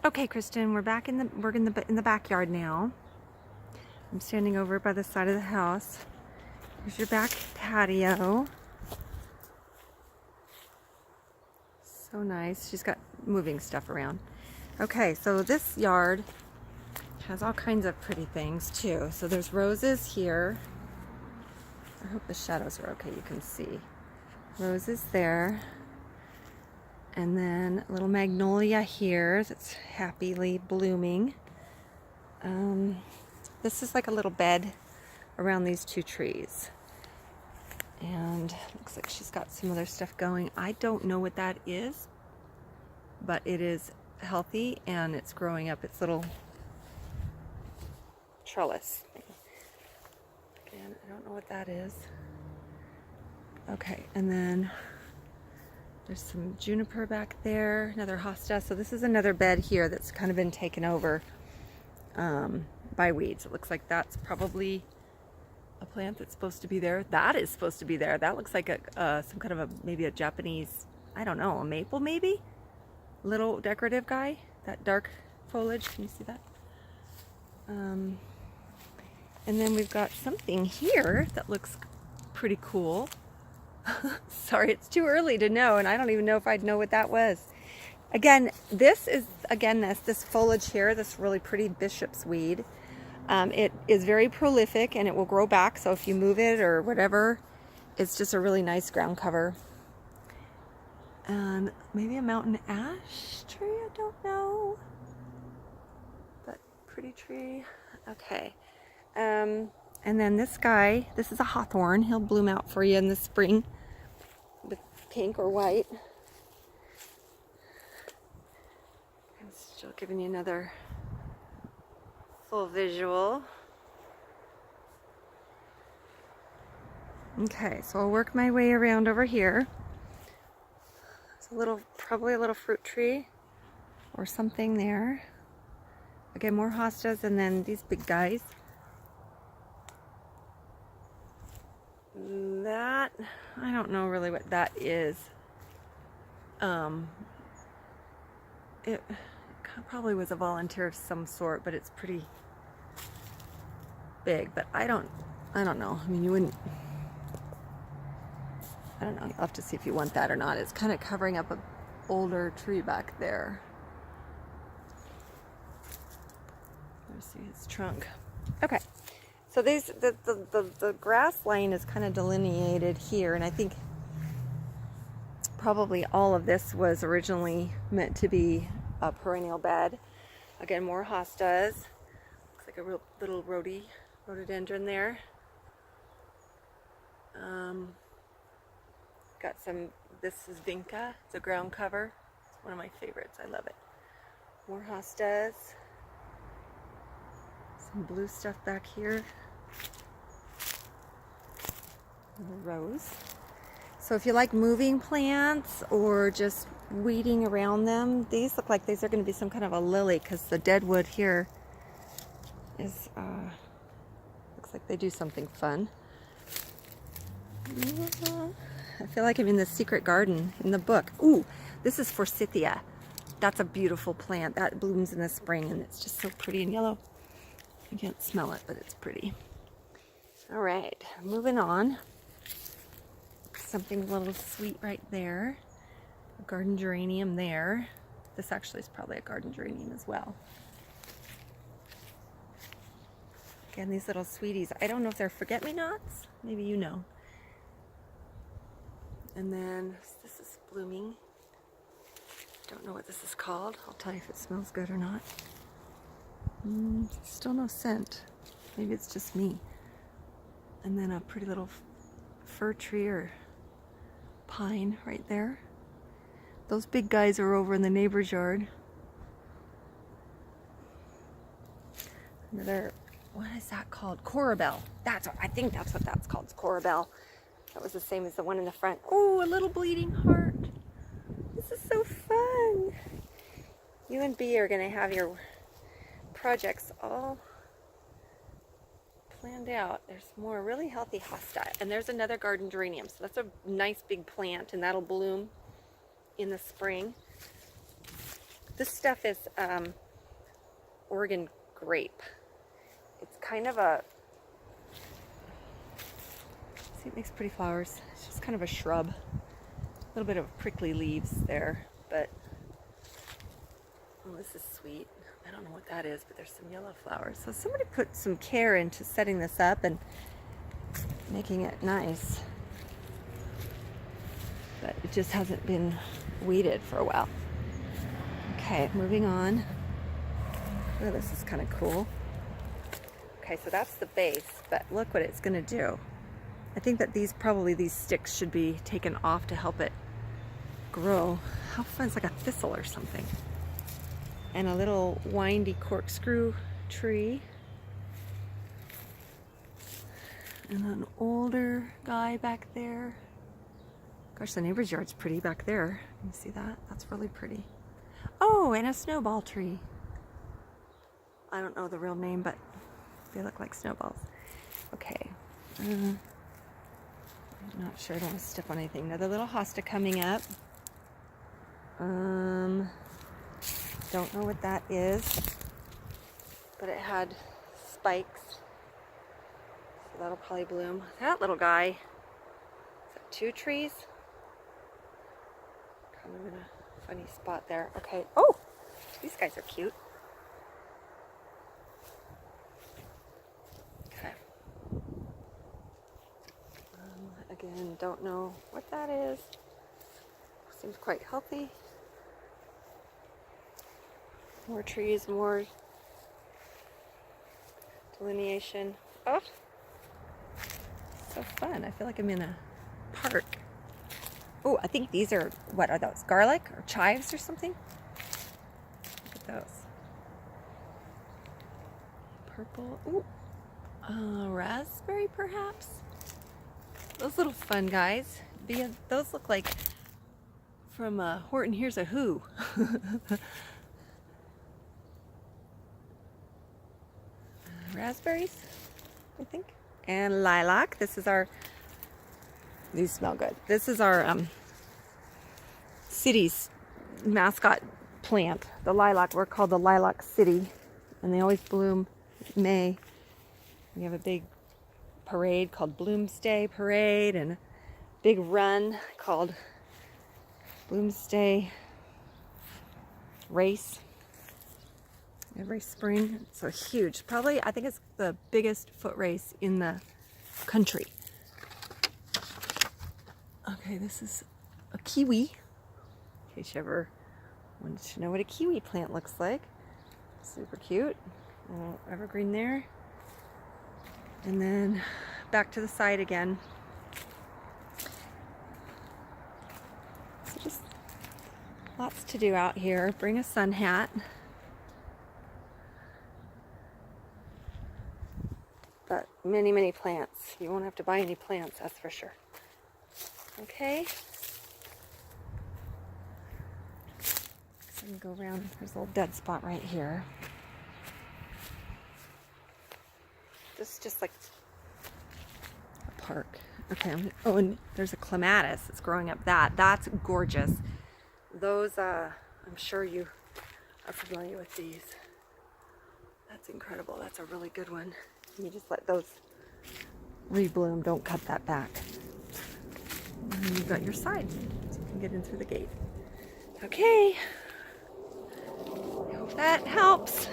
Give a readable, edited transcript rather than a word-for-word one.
Okay, Kristen, we're in the backyard now. I'm standing over by the side of the house. Here's your back patio. So nice. She's got moving stuff around. Okay, so this yard has all kinds of pretty things too. So there's roses here. I hope the shadows are okay. You can see roses there. And then a little magnolia here that's happily blooming. This is like a little bed around these two trees. And looks like she's got some other stuff going. I don't know what that is, but it is healthy and it's growing up its little trellis. Again, I don't know what that is. Okay, and then there's some juniper back there, another hosta. So this is another bed here that's kind of been taken over by weeds. It looks like that's probably a plant that's supposed to be there. That is supposed to be there. That looks like some kind of maybe a Japanese, I don't know, a maple maybe? Little decorative guy. That dark foliage. Can you see that? And then we've got something here that looks pretty cool. Sorry, it's too early to know, and I don't even know if I'd know what that was. Again, this foliage here, this really pretty bishop's weed. It is very prolific and it will grow back, so if you move it or whatever, it's just a really nice ground cover. And maybe a mountain ash tree, I don't know. But pretty tree. Okay. And then this guy, this is a hawthorn. He'll bloom out for you in the spring with pink or white. I'm still giving you another full visual. Okay, so I'll work my way around over here. It's probably a little fruit tree or something there. Again, more hostas, and then these big guys. That, I don't know really what that is. It probably was a volunteer of some sort, but it's pretty big. But I don't know. I mean, you wouldn't. I don't know. You'll have to see if you want that or not. It's kind of covering up an older tree back there. Let's see his trunk. Okay. So the grass lane is kind of delineated here, and I think probably all of this was originally meant to be a perennial bed. Again, more hostas. Looks like a real little rhododendron there. Got some, this is vinca. It's a ground cover. It's one of my favorites. I love it. More hostas. Some blue stuff back here. A rose. So if you like moving plants or just weeding around them, these look like these are going to be some kind of a lily, because the dead wood here is looks like they do something fun. I feel like I'm in the secret garden in the book. Ooh, this is forsythia. That's a beautiful plant that blooms in the spring, and it's just so pretty and yellow. You can't smell it, but it's pretty. All right, moving on. Something a little sweet right there. A garden geranium there. This actually is probably a garden geranium as well. Again, these little sweeties. I don't know if they're forget-me-nots. Maybe you know. And then this is blooming. Don't know what this is called. I'll tell you if it smells good or not. Still no scent. Maybe it's just me. And then a pretty little fir tree or pine right there. Those big guys are over in the neighbor's yard. Another, what is that called? Corabelle. I think that's what that's called. It's Corabelle. That was the same as the one in the front. Oh, a little bleeding heart. This is so fun. You and B are going to have your projects all planned out. There's more really healthy hosta. And there's another garden geranium. So that's a nice big plant, and that'll bloom in the spring. This stuff is Oregon grape. It's kind of a, see, it makes pretty flowers. It's just kind of a shrub. A little bit of prickly leaves there, but oh, this is sweet. I don't know what that is, but there's some yellow flowers. So somebody put some care into setting this up and making it nice. But it just hasn't been weeded for a while. Okay, moving on. Oh, this is kind of cool. Okay, so that's the base, but look what it's going to do. I think that these sticks should be taken off to help it grow. How fun, it's like a thistle or something. And a little windy corkscrew tree. And an older guy back there. Gosh, the neighbor's yard's pretty back there. You see that? That's really pretty. Oh, and a snowball tree. I don't know the real name, but they look like snowballs. Okay. I'm not sure. I don't want to step on anything. Another little hosta coming up. Don't know what that is, but it had spikes, so that'll probably bloom. That little guy, is that 2 trees? Kind of in a funny spot there. Okay. Oh, these guys are cute. Okay. Again, don't know what that is. Seems quite healthy. More trees, more delineation. Oh, so fun. I feel like I'm in a park. Oh, I think these are, what are those? Garlic or chives or something? Look at those. Purple. Ooh, raspberry perhaps? Those little fun guys. Those look like from Horton Hears a Who. Raspberries, I think, and lilac. This is our, these smell good. This is our city's mascot plant, the lilac. We're called the Lilac City, and they always bloom May. We have a big parade called Bloomsday Parade, and a big run called Bloomsday Race. Every spring. It's so huge. Probably, I think it's the biggest foot race in the country. Okay, this is a kiwi. In case you ever wanted to know what a kiwi plant looks like. Super cute. Evergreen there. And then back to the side again. So just lots to do out here. Bring a sun hat. But many, many plants. You won't have to buy any plants, that's for sure. Okay. So we go around. There's a little dead spot right here. This is just like a park. Okay. Oh, and there's a clematis that's growing up. That's gorgeous. Those, I'm sure you are familiar with these. That's incredible. That's a really good one. You just let those rebloom. Don't cut that back. And you've got your side, so you can get in through the gate. Okay. I hope that helps.